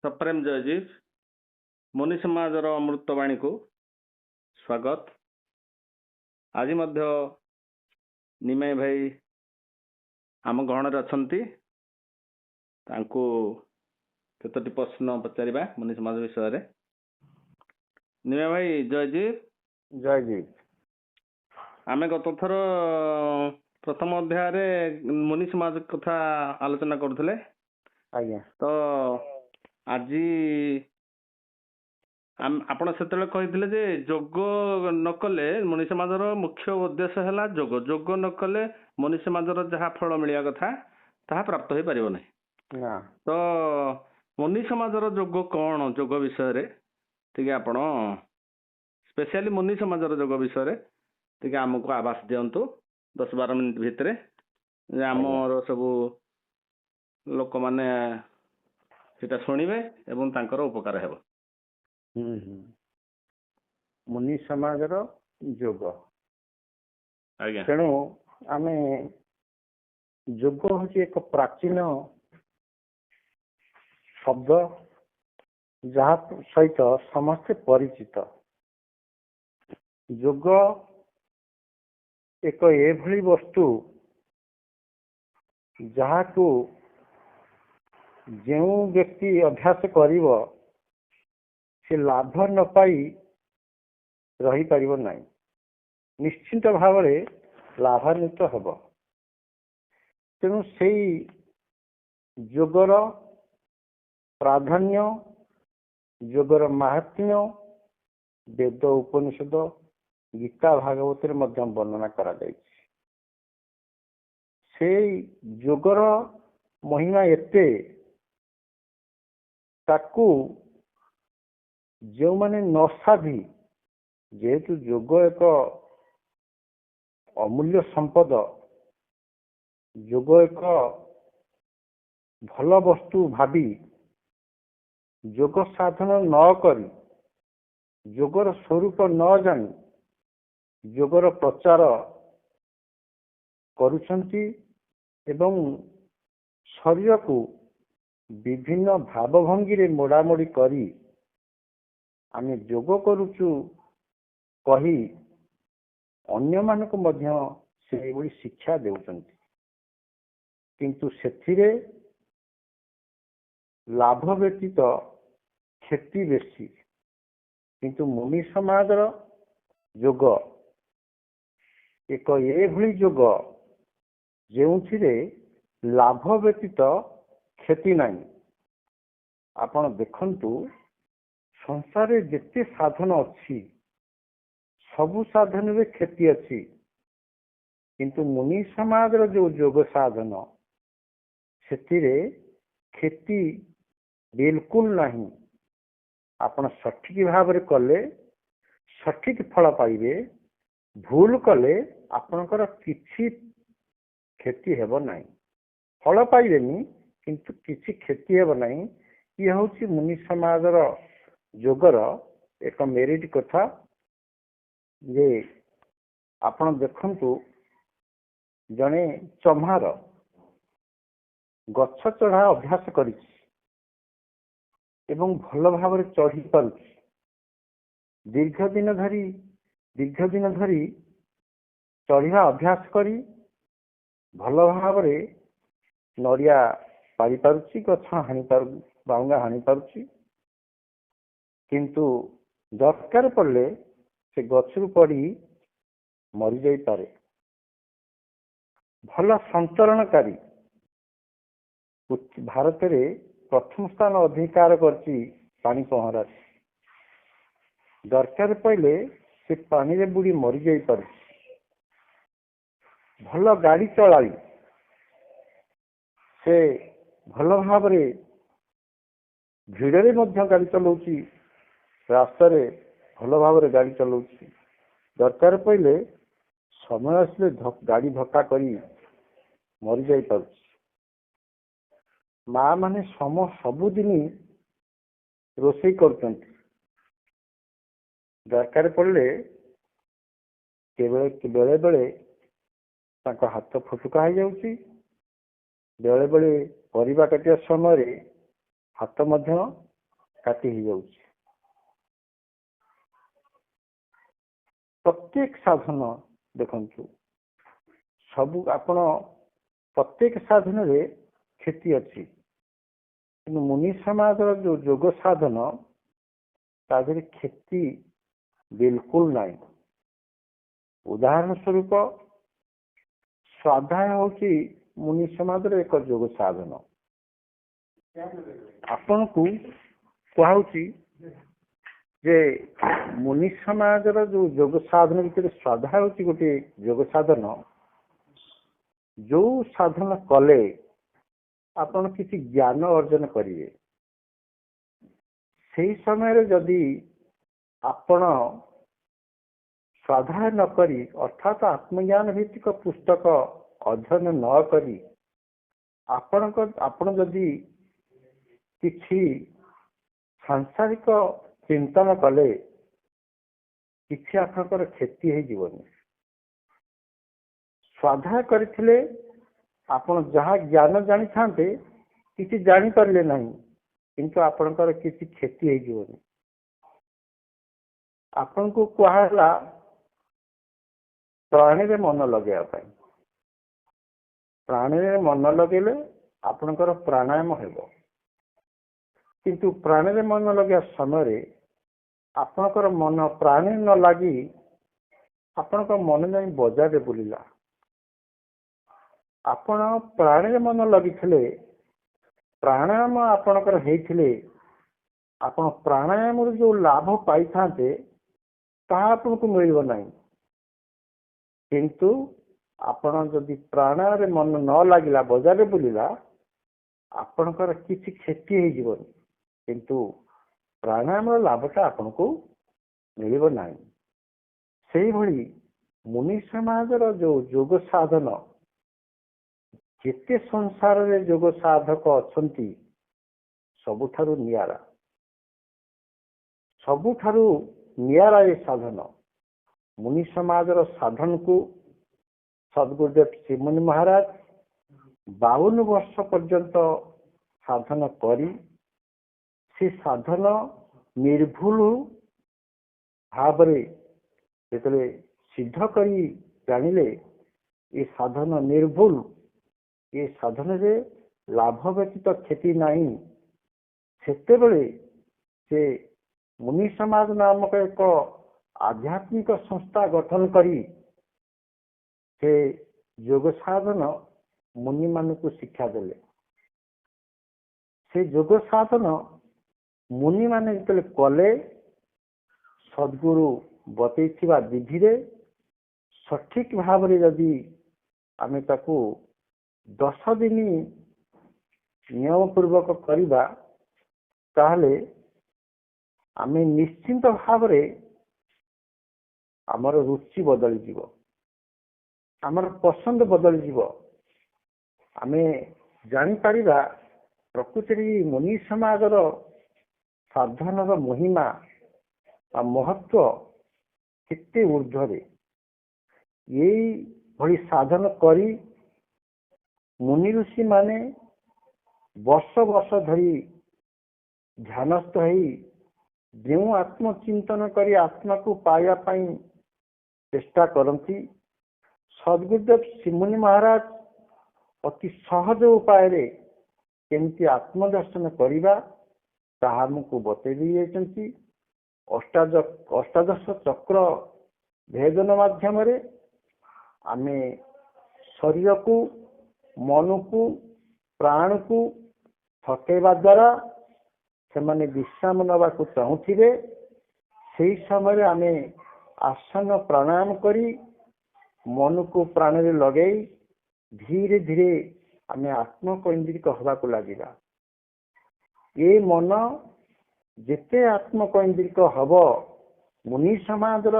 ସପ୍ରେମ ଜୟଜୀବ ମୁନି ସମାଜର ଅମୃତବାଣୀକୁ ସ୍ୱାଗତ। ଆଜି ମଧ୍ୟ ନିମାଇ ଭାଇ ଆମ ଗହଣରେ ଅଛନ୍ତି। ତାଙ୍କୁ କେତୋଟି ପ୍ରଶ୍ନ ପଚାରିବା ମୁନି ସମାଜ ବିଷୟରେ। ନିମାଇ ଭାଇ ଜୟଜୀବ। ଜୟଜୀବ। ଆମେ ଗତ ଥର ପ୍ରଥମ ଅଧ୍ୟାୟରେ ମୁନି ସମାଜ କଥା ଆଲୋଚନା କରୁଥିଲେ। ଆଜ୍ଞା। ତ ଆଜି ଆପଣ ସେତେବେଳେ କହିଥିଲେ ଯେ ଯୋଗ ନ କଲେ ମୁନି ସମାଜର ମୁଖ୍ୟ ଉଦ୍ଦେଶ୍ୟ ହେଲା ଯୋଗ। ଯୋଗ ନ କଲେ ମୁନି ସମାଜର ଯାହା ଫଳ ମିଳିବା କଥା ତାହା ପ୍ରାପ୍ତ ହେଇପାରିବ ନାହିଁ। ତ ମୁନି ସମାଜର ଯୋଗ କଣ, ଯୋଗ ବିଷୟରେ ଟିକେ ଆପଣ ସ୍ପେଶିଆଲି ମୁନି ସମାଜର ଯୋଗ ବିଷୟରେ ଟିକେ ଆମକୁ ଆଭାସ ଦିଅନ୍ତୁ 10-12 ମିନିଟ୍ ଭିତରେ, ଯେ ଆମର ସବୁ ଲୋକମାନେ ସେଟା ଶୁଣିବେ ଏବଂ ତାଙ୍କର ଉପକାର ହେବ। ମୁନି ସମାଜର ଯୋଗ। ଆଜ୍ଞା। ତେଣୁ ଆମେ ଯୋଗ ହଉଛି ଏକ ପ୍ରାଚୀନ ଶବ୍ଦ, ଯାହା ସହିତ ସମସ୍ତେ ପରିଚିତ। ଯୋଗ ଏକ ଏଭଳି ବସ୍ତୁ ଯାହାକୁ ଯେଉଁ ବ୍ୟକ୍ତି ଅଭ୍ୟାସ କରିବ ସେ ଲାଭ ନ ପାଇ ରହିପାରିବ ନାହିଁ, ନିଶ୍ଚିନ୍ତ ଭାବରେ ଲାଭାନ୍ୱିତ ହେବ। ତେଣୁ ସେଇ ଯୋଗର ପ୍ରାଧାନ୍ୟ, ଯୋଗର ମାହାତ୍ମ୍ୟ ବେଦ ଉପନିଷଦ ଗୀତା ଭାଗବତରେ ମଧ୍ୟ ବର୍ଣ୍ଣନା କରାଯାଇଛି। ସେଇ ଯୋଗର ମହିମା ଏତେ, ତାକୁ ଯେଉଁମାନେ ନ ସାଧି, ଯେହେତୁ ଯୋଗ ଏକ ଅମୂଲ୍ୟ ସମ୍ପଦ, ଯୋଗ ଏକ ଭଲ ବସ୍ତୁ ଭାବି ଯୋଗ ସାଧନ ନ କରି, ଯୋଗର ସ୍ୱରୂପ ନ ଜାଣି ଯୋଗର ପ୍ରଚାର କରୁଛନ୍ତି ଏବଂ ଶରୀରକୁ ବିଭିନ୍ନ ଭାବଭଙ୍ଗୀରେ ମୋଡାମୋଡି କରି ଆମେ ଯୋଗ କରୁଛୁ କହି ଅନ୍ୟମାନଙ୍କୁ ମଧ୍ୟ ସେଇଭଳି ଶିକ୍ଷା ଦେଉଛନ୍ତି। କିନ୍ତୁ ସେଥିରେ ଲାଭ ବ୍ୟତୀତ କ୍ଷତି ବେଶୀ। କିନ୍ତୁ ମୁନି ସମାଜର ଯୋଗ ଏକ ଏଭଳି ଯୋଗ ଯେଉଁଥିରେ ଲାଭ ବ୍ୟତୀତ କ୍ଷତି ନାହିଁ। ଆପଣ ଦେଖନ୍ତୁ, ସଂସାରରେ ଯେତେ ସାଧନ ଅଛି ସବୁ ସାଧନରେ କ୍ଷତି ଅଛି, କିନ୍ତୁ ମୁନି ସମାଜର ଯୋଉ ଯୋଗ ସାଧନ, ସେଥିରେ କ୍ଷତି ବିଲକୁଲ ନାହିଁ। ଆପଣ ସଠିକ ଭାବରେ କଲେ ସଠିକ ଫଳ ପାଇବେ, ଭୁଲ କଲେ ଆପଣଙ୍କର କିଛି କ୍ଷତି ହେବ ନାହିଁ। ଫଳ ପାଇବେନି କିନ୍ତୁ କିଛି କ୍ଷତି ହେବ ନାହିଁ। ଇଏ ହଉଛି ମୁନି ସମାଜର ଯୋଗର ଏକ ମେରିଟ କଥା। ଯେ ଆପଣ ଦେଖନ୍ତୁ, ଜଣେ ଚମ୍ହାର ଗଛ ଚଢା ଅଭ୍ୟାସ କରିଛି ଏବଂ ଭଲ ଭାବରେ ଚଢି ପାରୁଛି। ଦୀର୍ଘ ଦିନ ଧରି ଚଢିବା ଅଭ୍ୟାସ କରି ଭଲ ଭାବରେ ନଡ଼ିଆ ପାରି ପାରୁଛି, ଗଛ ବାଉଙ୍ଗା ହାଣି ପାରୁଛି। କିନ୍ତୁ ଦରକାର ପଡ଼ିଲେ ସେ ଗଛରୁ ପଡ଼ି ମରିଯାଇପାରେ। ଭଲ ସନ୍ତରଣକାରୀ, ଭାରତରେ ପ୍ରଥମ ସ୍ଥାନ ଅଧିକାର କରିଛି ପାଣି ପହଁରାରେ। ଦରକାର ପଡ଼ିଲେ ସେ ପାଣିରେ ବୁଡ଼ି ମରିଯାଇପାରୁଛି। ଭଲ ଗାଡ଼ି ଚଳାଳି, ସେ ଭଲ ଭାବରେ ଭିଡ଼ରେ ମଧ୍ୟ ଗାଡ଼ି ଚଲାଉଛି, ରାସ୍ତାରେ ଭଲ ଭାବରେ ଗାଡ଼ି ଚଲାଉଛି। ଦରକାର ପଡ଼ିଲେ ସମୟ ଆସିଲେ ଗାଡ଼ି ଧକ୍କା କରି ମରିଯାଇପାରୁଛି। ମା ମାନେ ସବୁଦିନ ରୋଷେଇ କରୁଛନ୍ତି। ଦରକାର ପଡ଼ିଲେ ବେଳେ ବେଳେ ତାଙ୍କ ହାତ ଫୁଟୁକା ହେଇଯାଉଛି, ବେଳେ ବେଳେ ପରିବା କାଟିବା ସମୟରେ ହାତ ମଧ୍ୟ କାଟି ହେଇଯାଉଛି। ପ୍ରତ୍ୟେକ ସାଧନ ଦେଖନ୍ତୁ, ସବୁ ଆପଣ ପ୍ରତ୍ୟେକ ସାଧନରେ କ୍ଷତି ଅଛି, କିନ୍ତୁ ମୁନି ସମାଜର ଯୋଉ ଯୋଗ ସାଧନ ତା ଦେହରେ କ୍ଷତି ବିଲକୁଲ ନାହିଁ। ଉଦାହରଣ ସ୍ୱରୂପ ସ୍ୱାଧ୍ୟାୟ ହେଉଛି ମୁନି ସମାଜର ଏକ ଯୋଗ ସାଧନ। ଆପଣଙ୍କୁ କୁହାଉଛି ଯେ ମୁନି ସମାଜର ଯୋଉ ଯୋଗ ସାଧନ ଭିତରେ ସ୍ୱାଧ୍ୟାୟ ହେଉଛି ଗୋଟିଏ ଯୋଗ ସାଧନ। ଯୋଉ ସାଧନ କଲେ ଆପଣ କିଛି ଜ୍ଞାନ ଅର୍ଜନ କରିବେ, ସେହି ସମୟରେ ଯଦି ଆପଣ ସ୍ୱାଧ୍ୟାୟ ନ କରି ଅର୍ଥାତ୍ ଆତ୍ମଜ୍ଞାନ ଭିତ୍ତିକ ପୁସ୍ତକ ଅଧ୍ୟୟନ ନ କରି ଆପଣ ଯଦି କିଛି ସାଂସାରିକ ଚିନ୍ତନ କଲେ କିଛି ଆପଣଙ୍କର କ୍ଷତି ହେଇଯିବନି। ସ୍ୱାଧ୍ୟାୟ କରିଥିଲେ ଆପଣ ଯାହା ଜ୍ଞାନ ଜାଣିଥାନ୍ତେ କିଛି ଜାଣିପାରିଲେ ନାହିଁ, କିନ୍ତୁ ଆପଣଙ୍କର କିଛି କ୍ଷତି ହେଇଯିବନି। ଆପଣଙ୍କୁ କୁହାହେଲା ପ୍ରାଣୀରେ ମନ ଲଗେଇବା ପାଇଁ। ପ୍ରାଣୀରେ ମନ ଲଗେଇଲେ ଆପଣଙ୍କର ପ୍ରାଣାୟାମ ହେବ, କିନ୍ତୁ ପ୍ରାଣୀରେ ମନ ଲଗେଇବା ସମୟରେ ଆପଣଙ୍କର ମନ ପ୍ରାଣୀ ନ ଲାଗି ଆପଣଙ୍କ ମନ ଯାଇ ବଜାରରେ ବୁଲିଲା। ଆପଣ ପ୍ରାଣୀରେ ମନ ଲଗିଥିଲେ, ପ୍ରାଣାୟାମ ଆପଣଙ୍କର ହେଇଥିଲେ, ଆପଣ ପ୍ରାଣାୟାମରୁ ଯୋଉ ଲାଭ ପାଇଥାନ୍ତେ ତାହା ଆପଣଙ୍କୁ ମିଳିବ ନାହିଁ। କିନ୍ତୁ ଆପଣ ଯଦି ପ୍ରାଣାୟାମରେ ମନ ନ ଲାଗିଲା, ବଜାରରେ ବୁଲିଲା, ଆପଣଙ୍କର କିଛି କ୍ଷତି ହେଇଯିବନି, କିନ୍ତୁ ପ୍ରାଣାୟାମର ଲାଭଟା ଆପଣଙ୍କୁ ମିଳିବ ନାହିଁ। ସେଇଭଳି ମୁନି ସମାଜର ଯୋଉ ଯୋଗ ସାଧନ, ଯେତେ ସଂସାରରେ ଯୋଗ ସାଧକ ଅଛନ୍ତି ସବୁଠାରୁ ନିଆରା, ସବୁଠାରୁ ନିଆରା ଏ ସାଧନ। ମୁନି ସମାଜର ସାଧନକୁ ସଦ୍ଗୁରୁଦେବ ଶ୍ରୀମୁନି ମହାରାଜ 52 ବର୍ଷ ପର୍ଯ୍ୟନ୍ତ ସାଧନ କରି ସେ ସାଧନ ନିର୍ଭୁଲ ଭାବରେ ଯେତେବେଳେ ସିଦ୍ଧ କରି ଜାଣିଲେ ଏ ସାଧନ ନିର୍ଭୁଲ, ଏ ସାଧନରେ ଲାଭ ବ୍ୟତୀତ କ୍ଷତି ନାହିଁ, ସେତେବେଳେ ସେ ମୁନି ସମାଜ ନାମକ ଏକ ଆଧ୍ୟାତ୍ମିକ ସଂସ୍ଥା ଗଠନ କରି ସେ ଯୋଗ ସାଧନ ମୁନି ମାନଙ୍କୁ ଶିକ୍ଷା ଦେଲେ। ସେ ଯୋଗ ସାଧନ ମୁନି ମାନେ ଯେତେବେଳେ କଲେ, ସଦ୍ଗୁରୁ ବତେଇଥିବା ବିଧିରେ ସଠିକ ଭାବରେ ଯଦି ଆମେ ତାକୁ 10 ଦିନ ନିୟମ ପୂର୍ବକ କରିବା, ତାହେଲେ ଆମେ ନିଶ୍ଚିନ୍ତ ଭାବରେ ଆମର ରୁଚି ବଦଳିଯିବ, ଆମର ପସନ୍ଦ ବଦଳିଯିବ। ଆମେ ଜାଣିପାରିବା ପ୍ରକୃତିରେ ମୁନି ସମାଜର ସାଧନର ମହିମା ବା ମହତ୍ଵ କେତେ ଊର୍ଧ୍ୱରେ। ଏଇଭଳି ସାଧନ କରି ମୁନି ଋଷି ମାନେ ବର୍ଷ ବର୍ଷ ଧରି ଧ୍ୟାନସ୍ଥ ହେଇ ଯେଉଁ ଆତ୍ମଚିନ୍ତନ କରି ଆତ୍ମାକୁ ପାଇବା ପାଇଁ ଚେଷ୍ଟା କରନ୍ତି, ସଦ୍ଗୁରୁଦେବ ଶ୍ରୀମୁନି ମହାରାଜ ଅତି ସହଜ ଉପାୟରେ କେମିତି ଆତ୍ମଦର୍ଶନ କରିବା ତାହା ଆମକୁ ବତେଇ ଦେଇଯାଇଛନ୍ତି। ଅଷ୍ଟାଦଶ ଚକ୍ର ଭେଦନ ମାଧ୍ୟମରେ ଆମେ ଶରୀରକୁ, ମନକୁ, ପ୍ରାଣକୁ ଥକେଇବା ଦ୍ୱାରା ସେମାନେ ବିଶ୍ରାମ ନେବାକୁ ଚାହୁଁଥିବେ, ସେହି ସମୟରେ ଆମେ ଆସନ ପ୍ରାଣାୟାମ କରି ମନକୁ ପ୍ରାଣରେ ଲଗେଇ ଧୀରେ ଧୀରେ ଆମେ ଆତ୍ମକୈନ୍ଦ୍ରିକ ହେବାକୁ ଲାଗିବା। ଏ ମନ ଯେତେ ଆତ୍ମକୈନ୍ଦ୍ରିକ ହବ, ମୁନି ସମାଜର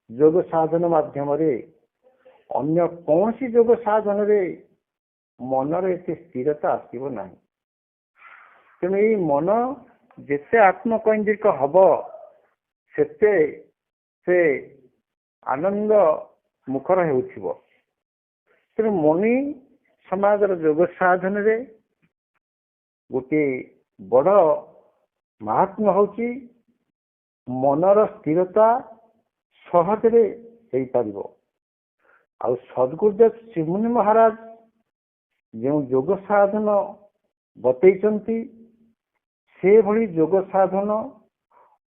ଯୋଗ ସାଧନ ମାଧ୍ୟମରେ ଅନ୍ୟ କୌଣସି ଯୋଗ ସାଧନରେ ମନରେ ଏତେ ସ୍ଥିରତା ଆସିବ ନାହିଁ। ତେଣୁ ଏଇ ମନ ଯେତେ ଆତ୍ମକୈନ୍ଦ୍ରିକ ହବ, ସେତେ ସେ ଆନନ୍ଦ ମୁଖର ହେଉଥିବ। ତେଣୁ ମୁନି ସମାଜର ଯୋଗ ସାଧନରେ ଗୋଟିଏ ବଡ଼ ମାହାତ୍ମ୍ୟ ହଉଛି ମନର ସ୍ଥିରତା ସହଜରେ ହେଇପାରିବ। ଆଉ ସଦ୍ଗୁରୁଦେବ ଶ୍ରୀମୁନି ମହାରାଜ ଯେଉଁ ଯୋଗ ସାଧନ ବତେଇଛନ୍ତି ସେଭଳି ଯୋଗ ସାଧନ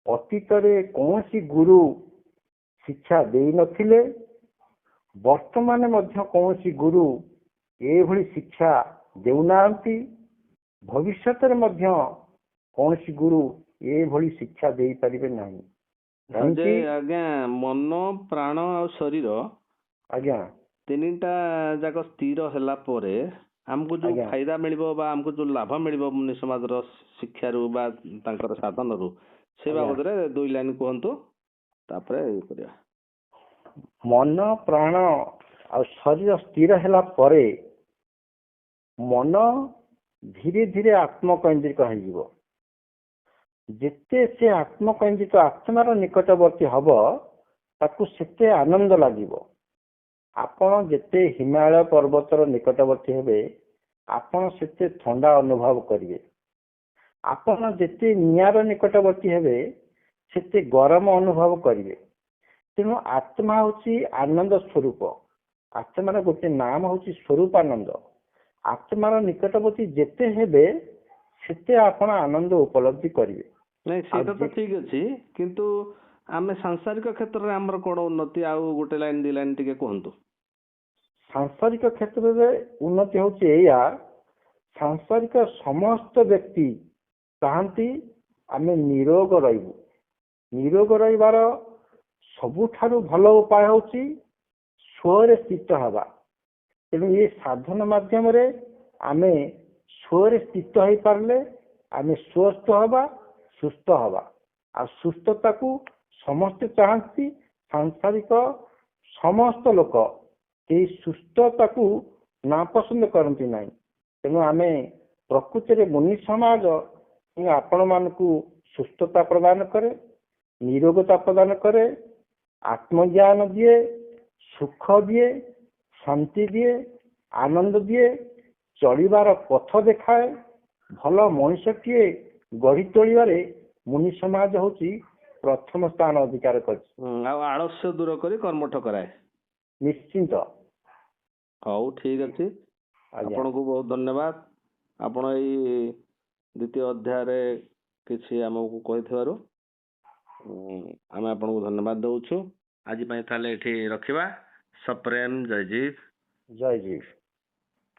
ଅତୀତରେ କୌଣସି ଗୁରୁ ଶିକ୍ଷା ଦେଇନଥିଲେ, ବର୍ତ୍ତମାନ ମଧ୍ୟ କୌଣସି ଗୁରୁ ଏଭଳି ଶିକ୍ଷା ଦେଉନାହାନ୍ତି, ଭବିଷ୍ୟତରେ ମଧ୍ୟ କୌଣସି ଗୁରୁ ଏଭଳି ଶିକ୍ଷା ଦେଇପାରିବେ ନାହିଁ। ଯେ ଆଜ୍ଞା ମନ ପ୍ରାଣ ଆଉ ଶରୀର ଆଜ୍ଞା ତିନିଟା ଯାକ ସ୍ଥିର ହେଲା ପରେ ଆମକୁ ଯୋଉ ଆଜ୍ଞା ଫାଇଦା ମିଳିବ ବା ଆମକୁ ଯୋଉ ଲାଭ ମିଳିବ ମୁନି ସମାଜର ଶିକ୍ଷାରୁ ବା ତାଙ୍କର ସାଧନରୁ ସେ ଆଜ୍ଞା। ବାବଦରେ 2 ଲାଇନ କୁହନ୍ତୁ, ତାପରେ ଇଏ କରିବା। ମନ ପ୍ରାଣ ଆଉ ଶରୀର ସ୍ଥିର ହେଲା ପରେ ମନ ଧୀରେ ଧୀରେ ଆତ୍ମକୈନ୍ଦ୍ରିକ ହେଇଯିବ। ଯେତେ ସେ ଆତ୍ମକୈନ୍ଦ୍ରିକ ଆତ୍ମାର ନିକଟବର୍ତ୍ତୀ ହବ ତାକୁ ସେତେ ଆନନ୍ଦ ଲାଗିବ। ଆପଣ ଯେତେ ହିମାଳୟ ପର୍ବତର ନିକଟବର୍ତ୍ତୀ ହେବେ ଆପଣ ସେତେ ଥଣ୍ଡା ଅନୁଭବ କରିବେ। ଆପଣ ଯେତେ ନିଆଁର ନିକଟବର୍ତ୍ତୀ ହେବେ ସେତେ ଗରମ ଅନୁଭବ କରିବେ। ତେଣୁ ଆତ୍ମା ହଉଛି ଆନନ୍ଦ ସ୍ୱରୂପ। ଆତ୍ମାର ଗୋଟେ ନାମ ହଉଛି ସ୍ୱରୂପାନନ୍ଦ। ଆତ୍ମାର ନିକଟବର୍ତ୍ତୀ ଯେତେ ହେବେ ସେତେ ଆପଣ ଆନନ୍ଦ ଉପଲବ୍ଧି କରିବେ। ନାଇଁ ସେଇଟା ତ ଠିକ ଅଛି, କିନ୍ତୁ ଆମେ ସାଂସାରିକ କ୍ଷେତ୍ରରେ ଆମର କଣ ଉନ୍ନତି, ଆଉ ଗୋଟେ ଲାଇନ 2 ଲାଇନ ଟିକେ କୁହନ୍ତୁ। ସାଂସାରିକ କ୍ଷେତ୍ରରେ ଉନ୍ନତି ହଉଛି ଏଇଆ, ସାଂସାରିକ ସମସ୍ତ ବ୍ୟକ୍ତି ଚାହାନ୍ତି ଆମେ ନିରୋଗ ରହିବୁ। ନିରୋଗ ରହିବାର ସବୁଠାରୁ ଭଲ ଉପାୟ ହଉଛି ସ୍ୱରେ ସ୍ଥିତ ହେବା। ତେଣୁ ଏ ସାଧନ ମାଧ୍ୟମରେ ଆମେ ସ୍ୱରେ ସ୍ଥିତ ହେଇପାରିଲେ ଆମେ ସ୍ୱସ୍ଥ ହେବା, ସୁସ୍ଥ ହେବା। ଆଉ ସୁସ୍ଥତାକୁ ସମସ୍ତେ ଚାହାନ୍ତି, ସାଂସାରିକ ସମସ୍ତ ଲୋକ ଏହି ସୁସ୍ଥତାକୁ ନାପସନ୍ଦ କରନ୍ତି ନାହିଁ। ତେଣୁ ଆମେ ପ୍ରକୃତିରେ ମୁନି ସମାଜ ଆପଣମାନଙ୍କୁ ସୁସ୍ଥତା ପ୍ରଦାନ କରେ, ନିରୋଗତା ପ୍ରଦାନ କରେ, ଆତ୍ମଜ୍ଞାନ ଦିଏ, ସୁଖ ଦିଏ, ଶାନ୍ତି ଦିଏ, ଆନନ୍ଦ ଦିଏ, ଚଳିବାର ପଥ ଦେଖାଏ। ଭଲ ମଣିଷଟିଏ ଗଢି ତୋଳିବାରେ ମୁନି ସମାଜ ହଉଛି ପ୍ରଥମ ସ୍ଥାନ ଅଧିକାର କରିଛି। ଆଉ ଆଳସ୍ୟ ଦୂର କରି କର୍ମଠ କରାଏ। ନିଶ୍ଚିନ୍ତ। ହଉ ଠିକ ଅଛି, ଆପଣଙ୍କୁ ବହୁତ ଧନ୍ୟବାଦ। ଆପଣ ଏଇ 2ୟ ଅଧ୍ୟାୟରେ କିଛି ଆମକୁ କହିଥିବାରୁ ଆମେ ଆପଣଙ୍କୁ ଧନ୍ୟବାଦ ଦଉଛୁ। ଆଜି ପାଇଁ ତାହେଲେ ଏଠି ରଖିବା। ସପ୍ରେମ। ଜୟ ଜୀବ। ଜୟ ଜୀବ।